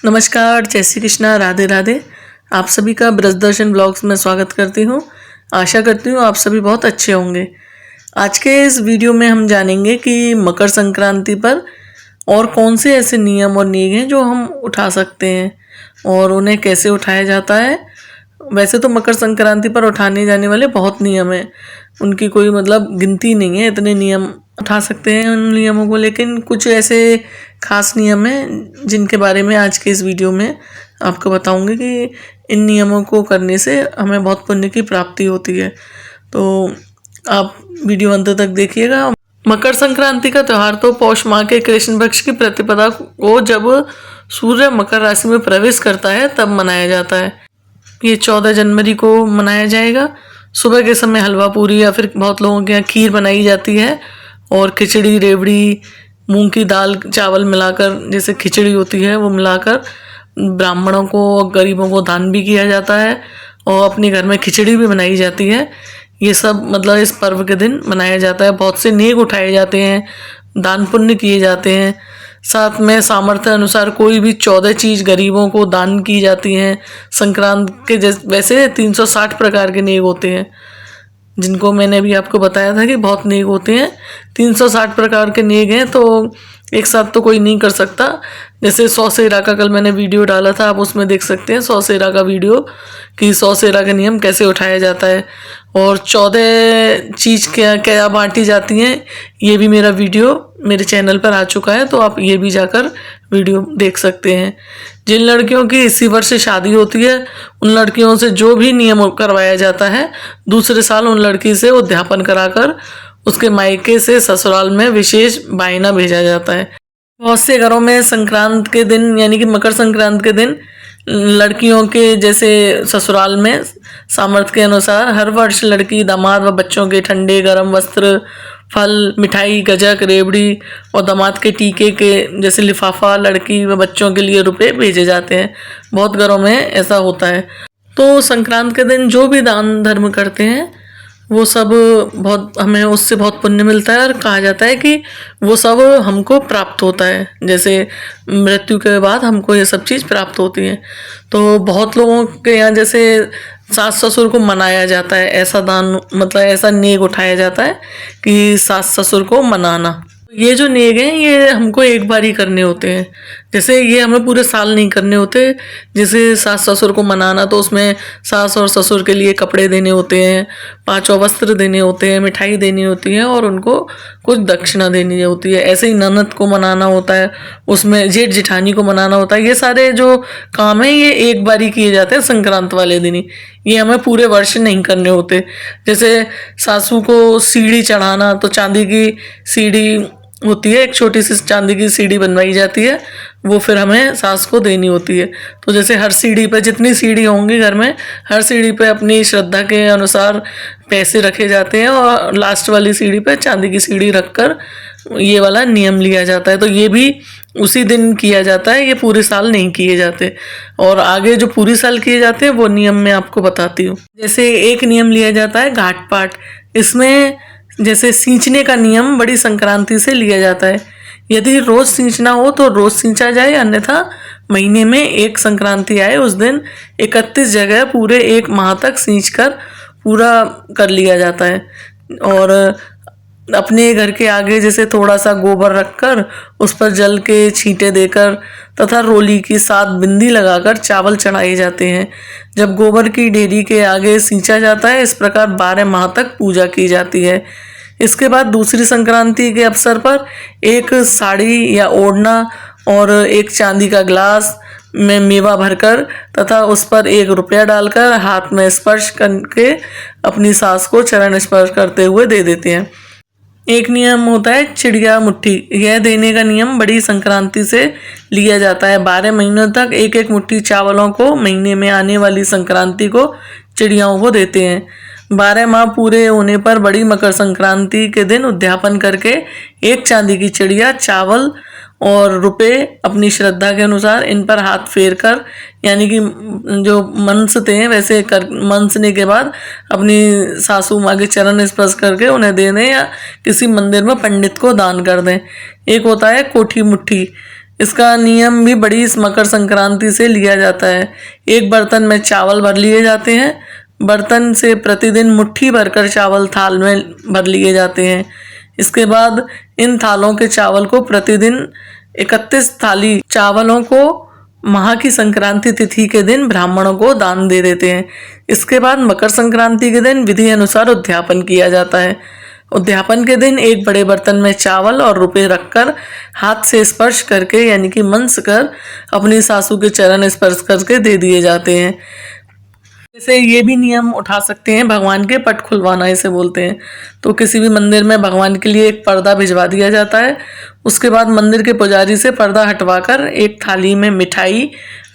नमस्कार, जय श्री कृष्णा, राधे राधे। आप सभी का ब्रजदर्शन ब्लॉग्स में स्वागत करती हूँ। आशा करती हूँ आप सभी बहुत अच्छे होंगे। आज के इस वीडियो में हम जानेंगे कि मकर संक्रांति पर और कौन से ऐसे नियम और नेम हैं जो हम उठा सकते हैं और उन्हें कैसे उठाया जाता है। वैसे तो मकर संक्रांति पर उठाने जाने वाले बहुत नियम हैं, उनकी कोई गिनती नहीं है, इतने नियम उठा सकते हैं उन नियमों को। लेकिन कुछ ऐसे खास नियम हैं जिनके बारे में आज के इस वीडियो में आपको बताऊंगी कि इन नियमों को करने से हमें बहुत पुण्य की प्राप्ति होती है। तो आप वीडियो अंत तक देखिएगा। मकर संक्रांति का त्यौहार तो पौष माह के कृष्ण पक्ष की प्रतिपदा को जब सूर्य मकर राशि में प्रवेश करता है तब मनाया जाता है। ये 14 जनवरी को मनाया जाएगा। सुबह के समय हलवा पूरी या फिर बहुत लोगों के यहाँ खीर बनाई जाती है और खिचड़ी, रेवड़ी, मूंग की दाल, चावल मिलाकर जैसे खिचड़ी होती है वो मिलाकर ब्राह्मणों को और गरीबों को दान भी किया जाता है और अपने घर में खिचड़ी भी बनाई जाती है। ये सब इस पर्व के दिन मनाया जाता है। बहुत से नेक उठाए जाते हैं, दान पुण्य किए जाते हैं। साथ में सामर्थ्य अनुसार कोई भी 14 चीज़ गरीबों को दान की जाती हैं। संक्रांत के वैसे 360 प्रकार के नेक होते हैं, जिनको मैंने अभी आपको बताया था कि बहुत नेक होते हैं। 360 प्रकार के नेक हैं, तो एक साथ तो कोई नहीं कर सकता। जैसे 100 सेरा का कल मैंने वीडियो डाला था, आप उसमें देख सकते हैं 100 सेरा का वीडियो कि 100 सेरा का नियम कैसे उठाया जाता है और 14 चीज़ क्या क्या बांटी जाती हैं, ये भी मेरा वीडियो मेरे चैनल पर आ चुका है, तो आप ये भी जाकर वीडियो देख सकते हैं। जिन लड़कियों की इसी वर्ष से शादी होती है उन लड़कियों से जो भी नियम करवाया जाता है, दूसरे साल उन लड़की से उद्यापन कराकर उसके मायके से ससुराल में विशेष बायना भेजा जाता है। बहुत से घरों में संक्रांत के दिन यानी कि मकर संक्रांत के दिन लड़कियों के जैसे ससुराल में सामर्थ्य के अनुसार हर वर्ष लड़की, दामाद व बच्चों के ठंडे गर्म वस्त्र, फल, मिठाई, गजक, रेवड़ी और दामाद के टीके के जैसे लिफाफा लड़की व बच्चों के लिए रुपए भेजे जाते हैं। बहुत घरों में ऐसा होता है। तो संक्रांत के दिन जो भी दान धर्म करते हैं वो सब हमें उससे बहुत पुण्य मिलता है और कहा जाता है कि वो सब हमको प्राप्त होता है। जैसे मृत्यु के बाद हमको ये सब चीज़ प्राप्त होती है। तो बहुत लोगों के यहाँ जैसे सास ससुर को मनाया जाता है, ऐसा दान ऐसा नेक उठाया जाता है कि सास ससुर को मनाना। ये जो नेक हैं ये हमको एक बार ही करने होते हैं, जैसे ये हमें पूरे साल नहीं करने होते। जैसे सास ससुर को मनाना तो उसमें सास और ससुर के लिए कपड़े देने होते हैं, 5 वस्त्र देने होते हैं, मिठाई देनी होती है और उनको कुछ दक्षिणा देनी होती है। ऐसे ही ननद को मनाना होता है, उसमें जेठ जेठानी को मनाना होता है। ये सारे जो काम हैं ये एक बार ही किए जाते हैं संक्रांत वाले दिन ही, ये हमें पूरे वर्ष नहीं करने होते। जैसे सासू को सीढ़ी चढ़ाना, तो चांदी की सीढ़ी होती है, एक छोटी सी चांदी की सीढ़ी बनवाई जाती है, वो फिर हमें सास को देनी होती है। तो जैसे हर सीढ़ी पे जितनी सीढ़ी होंगी घर में, हर सीढ़ी पे अपनी श्रद्धा के अनुसार पैसे रखे जाते हैं और लास्ट वाली सीढ़ी पे चांदी की सीढ़ी रखकर ये वाला नियम लिया जाता है। तो ये भी उसी दिन किया जाता है, ये पूरे साल नहीं किए जाते। और आगे जो पूरे साल किए जाते हैं वो नियम मैं आपको बताती हूँ। जैसे एक नियम लिया जाता है घाट पाट। इसमें जैसे सींचने का नियम बड़ी संक्रांति से लिया जाता है। यदि रोज सींचना हो तो रोज सींचा जाए, अन्यथा महीने में एक संक्रांति आए उस दिन 31 जगह पूरे 1 माह तक सींचकर पूरा कर लिया जाता है। और अपने घर के आगे जैसे थोड़ा सा गोबर रखकर उस पर जल के छींटे देकर तथा रोली की 7 बिंदी लगाकर चावल चढ़ाए जाते हैं। जब गोबर की डेरी के आगे सींचा जाता है, इस प्रकार 12 माह तक पूजा की जाती है। इसके बाद दूसरी संक्रांति के अवसर पर एक साड़ी या ओढ़ना और एक चांदी का गिलास में मेवा भरकर तथा उस पर 1 रुपया डालकर हाथ में स्पर्श करके अपनी सास को चरण स्पर्श करते हुए दे देते हैं। एक नियम होता है चिड़िया मुट्ठी। यह देने का नियम बड़ी संक्रांति से लिया जाता है। 12 महीनों तक 1-1 मुट्ठी चावलों को महीने में आने वाली संक्रांति को चिड़ियाओं को देते हैं। 12 माह पूरे होने पर बड़ी मकर संक्रांति के दिन उद्यापन करके एक चांदी की चिड़िया, चावल और रुपए अपनी श्रद्धा के अनुसार इन पर हाथ फेर कर यानी कि जो मनसते हैं वैसे कर मनसने के बाद अपनी सासू माँ के चरण स्पर्श करके उन्हें दे दें या किसी मंदिर में पंडित को दान कर दें। एक होता है कोठी मुट्ठी। इसका नियम भी बड़ी इस मकर संक्रांति से लिया जाता है। एक बर्तन में चावल भर लिए जाते हैं। बर्तन से प्रतिदिन मुट्ठी भरकर चावल थाल में भर लिए जाते हैं। इसके बाद इन थालों के चावल को प्रतिदिन 31 थाली चावलों को माह की संक्रांति तिथि के दिन ब्राह्मणों को दान दे देते हैं। इसके बाद मकर संक्रांति के दिन विधि अनुसार उद्यापन किया जाता है। उद्यापन के दिन एक बड़े बर्तन में चावल और रुपए रखकर हाथ से स्पर्श करके यानी कि मंस कर अपनी सासू के चरण स्पर्श करके दे दिए जाते हैं। जैसे ये भी नियम उठा सकते हैं, भगवान के पट खुलवाना इसे बोलते हैं। तो किसी भी मंदिर में भगवान के लिए एक पर्दा भिजवा दिया जाता है। उसके बाद मंदिर के पुजारी से पर्दा हटवाकर एक थाली में मिठाई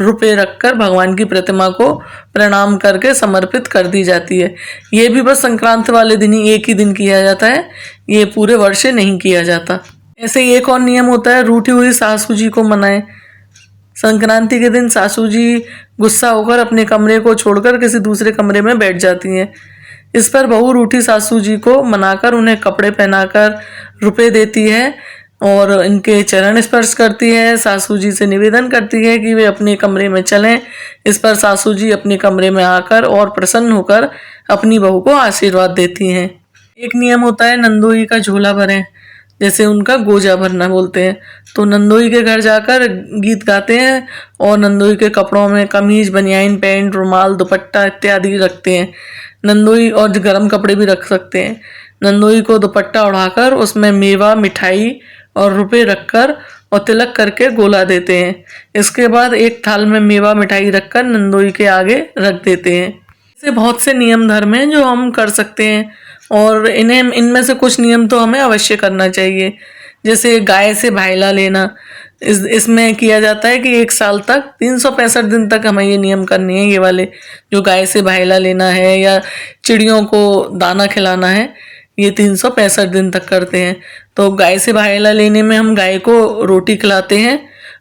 रुपए रखकर भगवान की प्रतिमा को प्रणाम करके समर्पित कर दी जाती है। ये भी बस संक्रांति वाले दिन ही एक ही दिन किया जाता है, ये पूरे वर्ष नहीं किया जाता। ऐसे ही एक और नियम होता है, रूठी हुई सासू जी को मनाएं। संक्रांति के दिन सासू जी गुस्सा होकर अपने कमरे को छोड़कर किसी दूसरे कमरे में बैठ जाती हैं। इस पर बहू रूठी सासू जी को मनाकर उन्हें कपड़े पहनाकर रुपए देती है और इनके चरण स्पर्श करती है। सासू जी से निवेदन करती है कि वे अपने कमरे में चलें। इस पर सासू जी अपने कमरे में आकर और प्रसन्न होकर अपनी बहू को आशीर्वाद देती हैं। एक नियम होता है, नंदोई का झोला भरें, जैसे उनका गोजा भरना बोलते हैं। तो नंदोई के घर जाकर गीत गाते हैं और नंदोई के कपड़ों में कमीज, बनियाइन, पैंट, रुमाल, दुपट्टा इत्यादि रखते हैं। नंदोई और गर्म कपड़े भी रख सकते हैं। नंदोई को दुपट्टा उड़ाकर उसमें मेवा, मिठाई और रुपए रखकर और तिलक करके गोला देते हैं। इसके बाद एक थाल में मेवा मिठाई रखकर नंदोई के आगे रख देते हैं। ऐसे बहुत से नियम धर्म हैं जो हम कर सकते हैं और इनमें से कुछ नियम तो हमें अवश्य करना चाहिए। जैसे गाय से भाईला लेना, इसमें किया जाता है कि एक साल तक 365 दिन तक हमें ये नियम करनी है। ये वाले जो गाय से भाईला लेना है या चिड़ियों को दाना खिलाना है, ये 365 दिन तक करते हैं। तो गाय से भाईला लेने में हम गाय को रोटी खिलाते हैं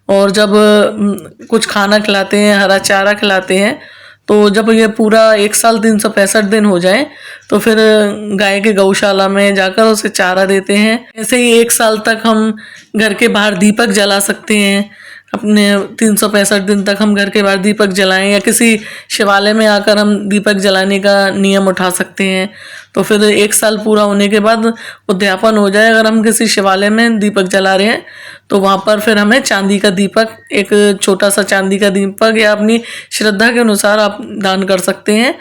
और जब कुछ खाना खिलाते हैं, हरा चारा खिलाते हैं। तो जब ये पूरा एक साल 365 दिन हो जाए तो फिर गाय के गौशाला में जाकर उसे चारा देते हैं। ऐसे ही एक साल तक हम घर के बाहर दीपक जला सकते हैं। अपने 365 दिन तक हम घर के बाहर दीपक जलाएं या किसी शिवालय में आकर हम दीपक जलाने का नियम उठा सकते हैं। तो फिर एक साल पूरा होने के बाद उद्यापन हो जाए, अगर हम किसी शिवालय में दीपक जला रहे हैं तो वहाँ पर फिर हमें चांदी का दीपक, एक छोटा सा चांदी का दीपक या अपनी श्रद्धा के अनुसार आप दान कर सकते हैं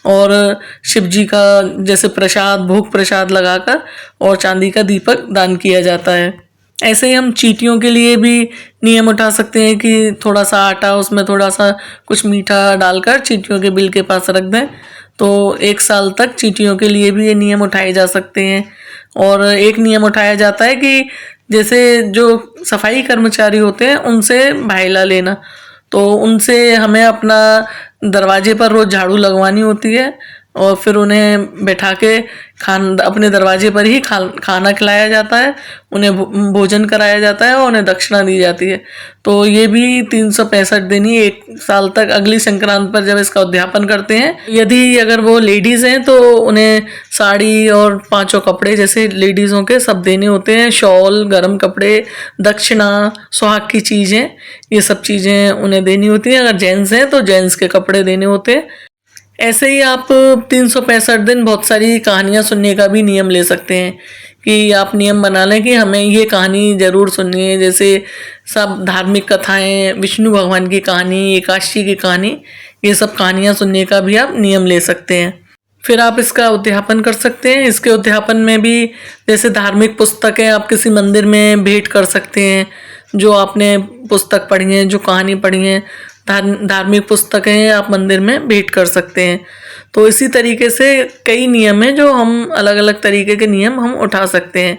और शिव जी का जैसे प्रसाद, भोग प्रसाद लगाकर और चांदी का दीपक दान किया जाता है। ऐसे ही हम चींटियों के लिए भी नियम उठा सकते हैं कि थोड़ा सा आटा, उसमें थोड़ा सा कुछ मीठा डालकर चींटियों के बिल के पास रख दें। तो एक साल तक चींटियों के लिए भी ये नियम उठाए जा सकते हैं। और एक नियम उठाया जाता है कि जैसे जो सफाई कर्मचारी होते हैं उनसे भाईला लेना। तो उनसे हमें अपना दरवाजे पर रोज़ झाड़ू लगवानी होती है और फिर उन्हें बैठा के अपने दरवाजे पर ही खाना खिलाया जाता है, उन्हें भोजन कराया जाता है और उन्हें दक्षिणा दी जाती है। तो ये भी 365 दिन ही एक साल तक अगली संक्रांत पर जब इसका उद्यापन करते हैं। यदि अगर वो लेडीज़ हैं तो उन्हें साड़ी और 5 कपड़े जैसे लेडीज़ों के सब देने होते हैं, शॉल, गर्म कपड़े, दक्षिणा, सुहाग की चीज़ें, ये सब चीज़ें उन्हें देनी होती हैं। अगर जेंट्स हैं तो जेंट्स के कपड़े देने होते हैं। ऐसे ही आप 365 दिन बहुत सारी कहानियाँ सुनने का भी नियम ले सकते हैं कि आप नियम बना लें कि हमें ये कहानी ज़रूर सुननी है। जैसे सब धार्मिक कथाएं, विष्णु भगवान की कहानी, एकादशी की कहानी, ये सब कहानियाँ सुनने का भी आप नियम ले सकते हैं। फिर आप इसका उद्यापन कर सकते हैं। इसके उद्यापन में भी जैसे धार्मिक पुस्तकें आप किसी मंदिर में भेंट कर सकते हैं। जो आपने पुस्तक पढ़ी है, जो कहानी पढ़ी है, धार्मिक पुस्तकें आप मंदिर में भेंट कर सकते हैं। तो इसी तरीके से कई नियम हैं जो हम अलग अलग तरीके के नियम हम उठा सकते हैं।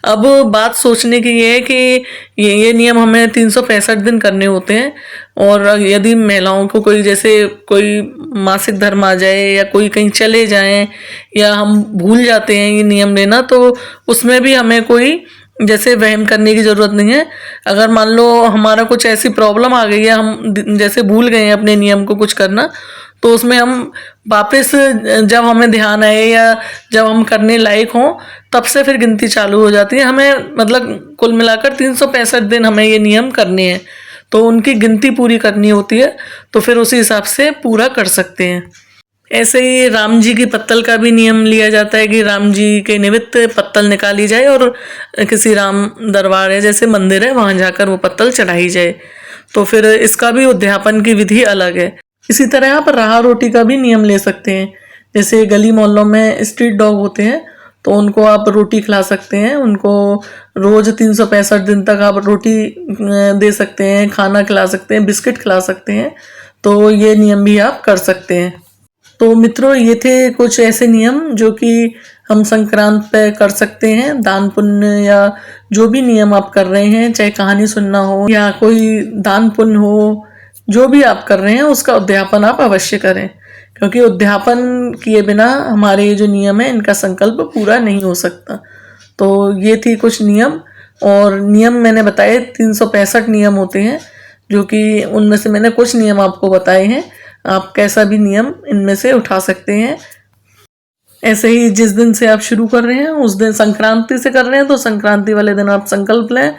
अब बात सोचने की ये है कि ये नियम हमें 365 दिन करने होते हैं और यदि महिलाओं को कोई मासिक धर्म आ जाए या कोई कहीं चले जाएं या हम भूल जाते हैं ये नियम लेना, तो उसमें भी हमें कोई जैसे वहम करने की ज़रूरत नहीं है। अगर मान लो हमारा कुछ ऐसी प्रॉब्लम आ गई है, हम जैसे भूल गए हैं अपने नियम को कुछ करना, तो उसमें हम वापस जब हमें ध्यान आए या जब हम करने लायक हों तब से फिर गिनती चालू हो जाती है। हमें मतलब कुल मिलाकर 365 दिन हमें ये नियम करने हैं, तो उनकी गिनती पूरी करनी होती है, तो फिर उसी हिसाब से पूरा कर सकते हैं। ऐसे ही राम जी की पत्तल का भी नियम लिया जाता है कि राम जी के निमित्त पत्तल निकाली जाए और किसी राम दरबार है जैसे मंदिर है वहाँ जाकर वो पत्तल चढ़ाई जाए, तो फिर इसका भी उद्यापन की विधि अलग है। इसी तरह आप राह रोटी का भी नियम ले सकते हैं। जैसे गली मोहल्लों में स्ट्रीट डॉग होते हैं तो उनको आप रोटी खिला सकते हैं, उनको रोज 365 दिन तक आप रोटी दे सकते हैं, खाना खिला सकते हैं, बिस्किट खिला सकते हैं, तो ये नियम भी आप कर सकते हैं। तो मित्रों ये थे कुछ ऐसे नियम जो कि हम संक्रांत पे कर सकते हैं। दान पुण्य या जो भी नियम आप कर रहे हैं, चाहे कहानी सुनना हो या कोई दान पुण्य हो, जो भी आप कर रहे हैं उसका उद्यापन आप अवश्य करें, क्योंकि उद्यापन किए बिना हमारे ये जो नियम है इनका संकल्प पूरा नहीं हो सकता। तो ये थी कुछ नियम, और नियम मैंने बताए 365 नियम होते हैं, जो कि उनमें से मैंने कुछ नियम आपको बताए हैं। आप कैसा भी नियम इनमें से उठा सकते हैं। ऐसे ही जिस दिन से आप शुरू कर रहे हैं उस दिन संक्रांति से कर रहे हैं तो संक्रांति वाले दिन आप संकल्प लें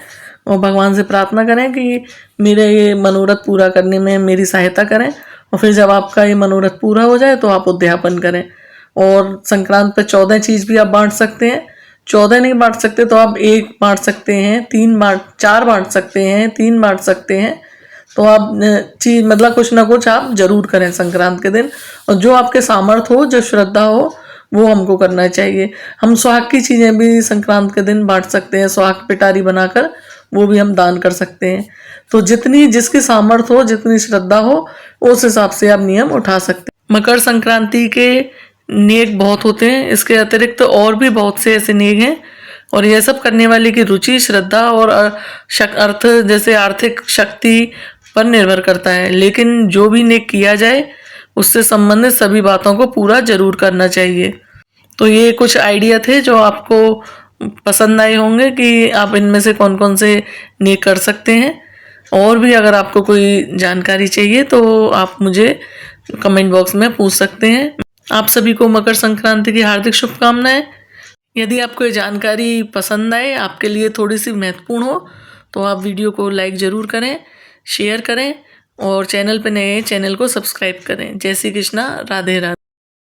और भगवान से प्रार्थना करें कि मेरे ये मनोरथ पूरा करने में मेरी सहायता करें, और फिर जब आपका ये मनोरथ पूरा हो जाए तो आप उद्यापन करें। और संक्रांत पे 14 चीज़ भी आप बांट सकते हैं। 14 नहीं बांट सकते तो आप 1 बांट सकते हैं, 4 बांट सकते हैं, 3 बांट सकते हैं। तो आप चीज मतलब कुछ ना कुछ आप जरूर करें संक्रांत के दिन, और जो आपके सामर्थ्य हो, जो श्रद्धा हो, वो हमको करना चाहिए। हम सुहाग की चीजें भी संक्रांत के दिन बांट सकते हैं, सुहाग पिटारी बनाकर वो भी हम दान कर सकते हैं। तो जितनी जिसकी सामर्थ्य हो, जितनी श्रद्धा हो, उस हिसाब से आप नियम उठा सकते हैं। मकर संक्रांति के नेक बहुत होते हैं, इसके अतिरिक्त और भी बहुत से ऐसे नेक हैं, और यह सब करने वाले की रुचि, श्रद्धा और अर्थ जैसे आर्थिक शक्ति पर निर्भर करता है। लेकिन जो भी नेक किया जाए उससे संबंधित सभी बातों को पूरा जरूर करना चाहिए। तो ये कुछ आइडिया थे जो आपको पसंद आए होंगे कि आप इनमें से कौन कौन से नेक कर सकते हैं। और भी अगर आपको कोई जानकारी चाहिए तो आप मुझे कमेंट बॉक्स में पूछ सकते हैं। आप सभी को मकर संक्रांति की हार्दिक शुभकामनाएं। यदि आपको ये जानकारी पसंद आए, आपके लिए थोड़ी सी महत्वपूर्ण हो, तो आप वीडियो को लाइक ज़रूर करें, शेयर करें, और चैनल पर नए चैनल को सब्सक्राइब करें। जय श्री कृष्णा, राधे राधे।